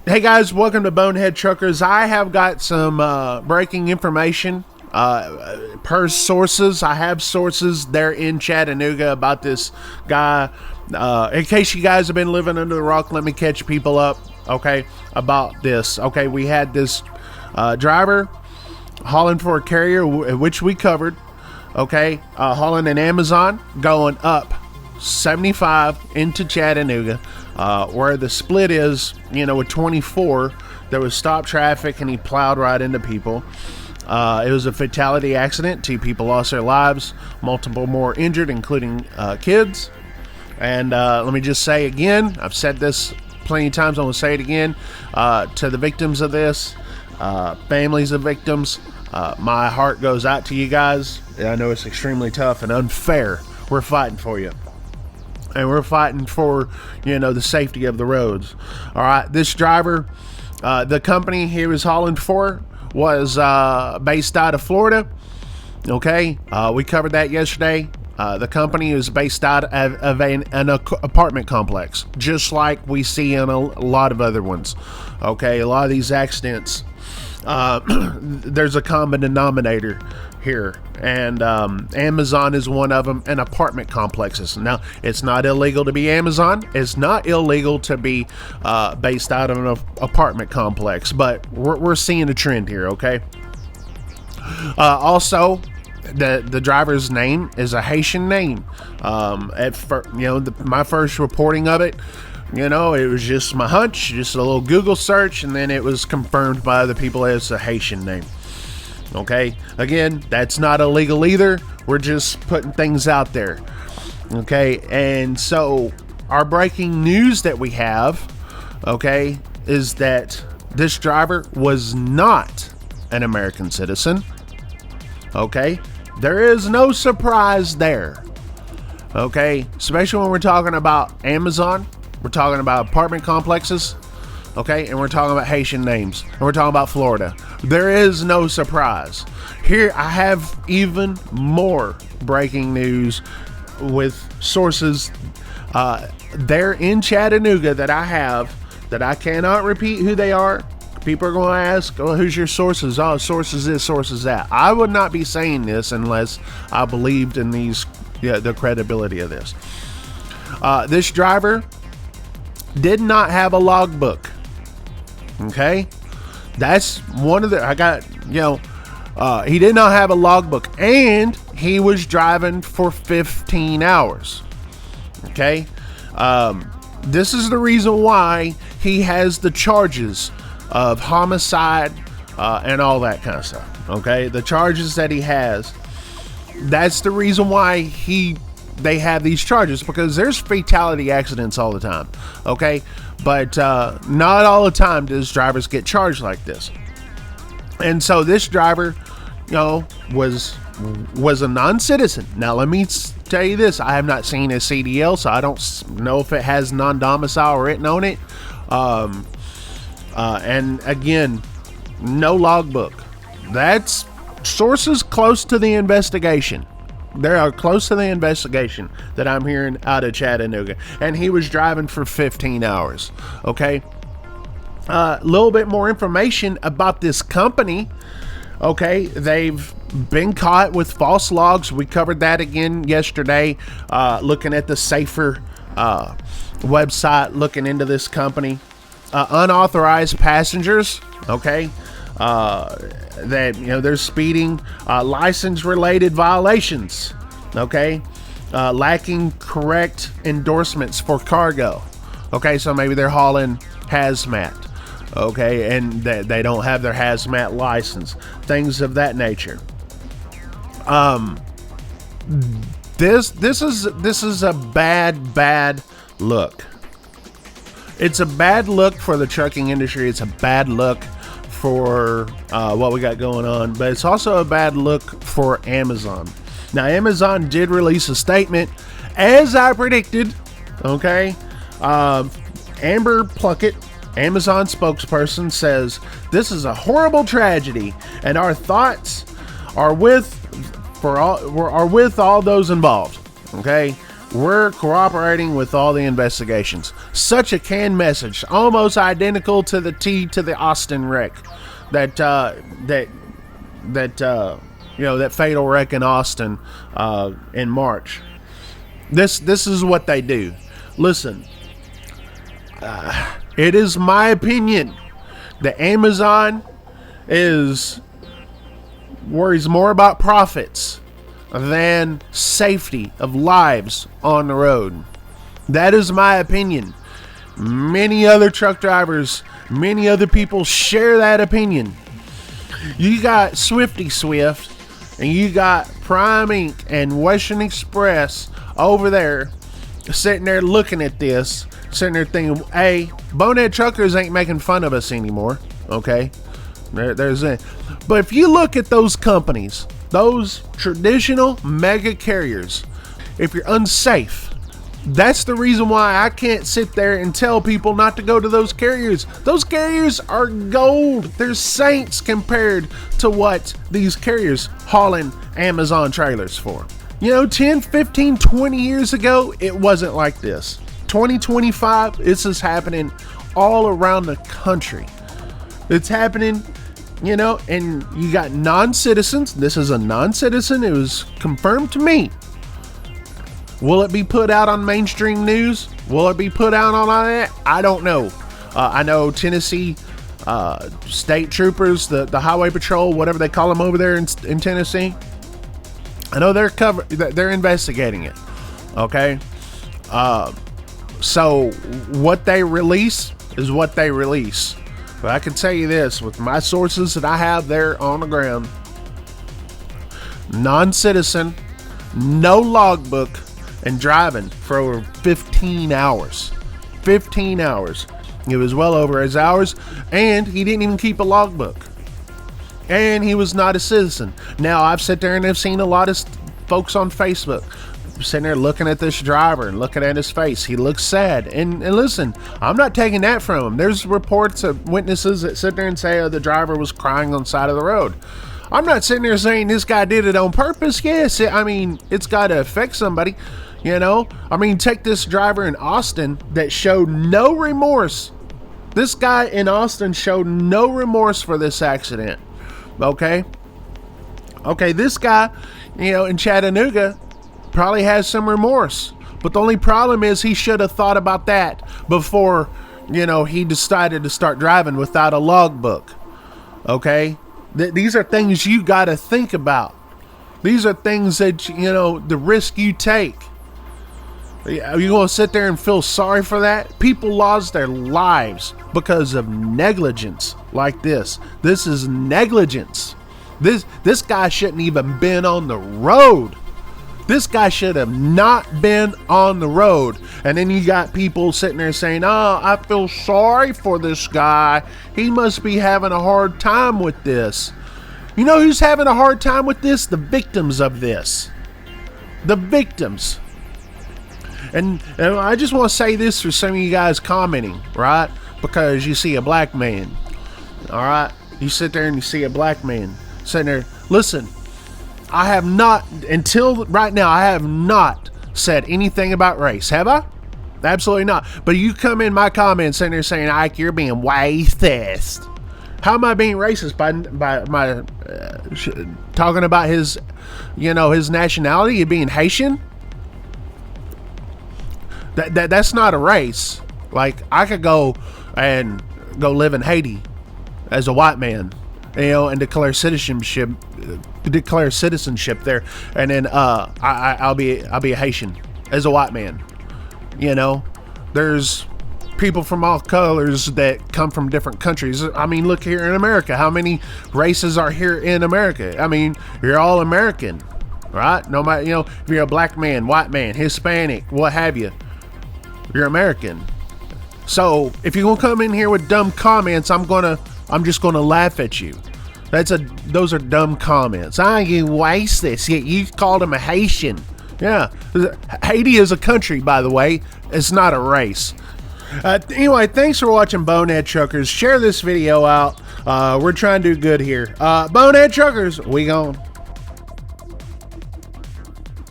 Hey guys, welcome to Bonehead Truckers. I have got some breaking information per sources. I have sources there in Chattanooga about this guy. In case you guys have been living under the rock, let me catch people up, okay, about this. Okay, we had this driver hauling for a carrier, which we covered, okay, hauling an Amazon, going up 75 into Chattanooga, where the split is, with 24, there was stop traffic and he plowed right into people. It was a fatality accident. 2 people lost their lives, multiple more injured, including kids. And let me just say again, I've said this plenty of times, I'm going to say it again, to the victims of this, families of victims, my heart goes out to you guys. I know it's extremely tough and unfair. We're fighting for you. And we're fighting for, the safety of the roads. All right, this driver, the company he was hauling for was based out of Florida. Okay, we covered that yesterday. The company is based out of an apartment complex, just like we see in a lot of other ones. Okay, a lot of these accidents, there's a common denominator here, and Amazon is one of them, and apartment complexes. Now, it's not illegal to be Amazon. It's not illegal to be based out of an apartment complex, but we're seeing a trend here, okay? Also, the driver's name is a Haitian name. My first reporting of it, it was just my hunch, just a little Google search, and then it was confirmed by other people as a Haitian name. Okay, again, that's not illegal either. We're just putting things out there. Okay, and so our breaking news that we have, okay, is that this driver was not an American citizen. Okay, there is no surprise there. Okay, especially when we're talking about Amazon, we're talking about apartment complexes. Okay, and we're talking about Haitian names, and we're talking about Florida. There is no surprise. Here, I have even more breaking news with sources there in Chattanooga that I have, that I cannot repeat who they are. People are going to ask, oh, who's your sources? Oh, sources this, sources that. I would not be saying this unless I believed in the credibility of this. This driver did not have a logbook. Okay, that's one of he did not have a logbook, and he was driving for 15 hours. Okay, this is the reason why he has the charges of homicide and all that kind of stuff. Okay, the charges that he has, that's the reason why they have these charges, because there's fatality accidents all the time. Okay, but not all the time does drivers get charged like this. And so this driver, was a non-citizen. Now let me tell you this: I have not seen his CDL, so I don't know if it has non-domicile written on it. And again, no logbook. That's sources close to the investigation. They are close to the investigation that I'm hearing out of Chattanooga. And he was driving for 15 hours. Okay. A little bit more information about this company. Okay. They've been caught with false logs. We covered that again yesterday. Looking at the Safer website, looking into this company. Unauthorized passengers. Okay. They're speeding, license related violations. Okay, lacking correct endorsements for cargo. Okay, so maybe they're hauling hazmat. Okay, and they don't have their hazmat license, things of that nature. This is a bad look. It's a bad look for the trucking industry. It's a bad look for what we got going on, but it's also a bad look for Amazon. Now, Amazon did release a statement, as I predicted. Okay, Amber Pluckett, Amazon spokesperson, says this is a horrible tragedy, and our thoughts are with all those involved. Okay, we're cooperating with all the investigations. Such a canned message, almost identical to the T to the Austin wreck, that fatal wreck in Austin in March. This is what they do. Listen, it is my opinion that Amazon worries more about profits than safety of lives on the road. That is my opinion. Many other truck drivers, many other people share that opinion. You got Swifty Swift and you got Prime Inc. and Western Express over there sitting there looking at this, sitting there thinking, hey, Bonehead Truckers ain't making fun of us anymore. Okay? There's it. But if you look at those companies, those traditional mega carriers, if you're unsafe, that's the reason why I can't sit there and tell people not to go to those carriers. Those carriers are gold. They're saints compared to what these carriers hauling Amazon trailers for. 10, 15, 20 years ago, it wasn't like this. 2025, this is happening all around the country. It's happening, and you got non-citizens. This is a non-citizen. It was confirmed to me. Will it be put out on mainstream news? Will it be put out on that? I don't know. I know Tennessee state troopers, the highway patrol, whatever they call them over there in Tennessee. I know they're investigating it. Okay. So what they release is what they release. But I can tell you this, with my sources that I have there on the ground, non-citizen, no logbook, and driving for over 15 hours. 15 hours. It was well over his hours, and he didn't even keep a logbook. And he was not a citizen. Now, I've sat there and I've seen a lot of folks on Facebook sitting there looking at this driver and looking at his face. He looks sad. And listen, I'm not taking that from him. There's reports of witnesses that sit there and say, oh, the driver was crying on the side of the road. I'm not sitting there saying this guy did it on purpose. Yes, it's got to affect somebody. Take this driver in Austin that showed no remorse. This guy in Austin showed no remorse for this accident. Okay, this guy, in Chattanooga probably has some remorse. But the only problem is he should have thought about that before, he decided to start driving without a logbook. Okay? These are things you got to think about. These are things that, the risk you take. Are you going to sit there and feel sorry for that? People lost their lives because of negligence like this. This is negligence. This guy shouldn't even been on the road. This guy should have not been on the road. And then you got people sitting there saying, oh, I feel sorry for this guy. He must be having a hard time with this. You know who's having a hard time with this? The victims of this. The victims. And I just want to say this for some of you guys commenting, right? Because you see a black man, all right? You sit there and you see a black man sitting there. Listen, I have not, until right now, I have not said anything about race, have I? Absolutely not. But you come in my comments sitting there saying, Ike, you're being racist. How am I being racist by my talking about his, his nationality, you being Haitian? That's not a race. Like, I could go live in Haiti as a white man, and declare citizenship there, and then I'll be a Haitian as a white man. There's people from all colors that come from different countries. Look here in America. How many races are here in America? You're all American, right? No matter, if you're a black man, white man, Hispanic, what have you, you're American. So if you're gonna come in here with dumb comments, I'm just gonna laugh at you. Those are dumb comments. You waste this. You called him a Haitian. Yeah, Haiti is a country, by the way. It's not a race. Anyway, thanks for watching Bonehead Truckers. Share this video out. We're trying to do good here. Bonehead Truckers, we gone.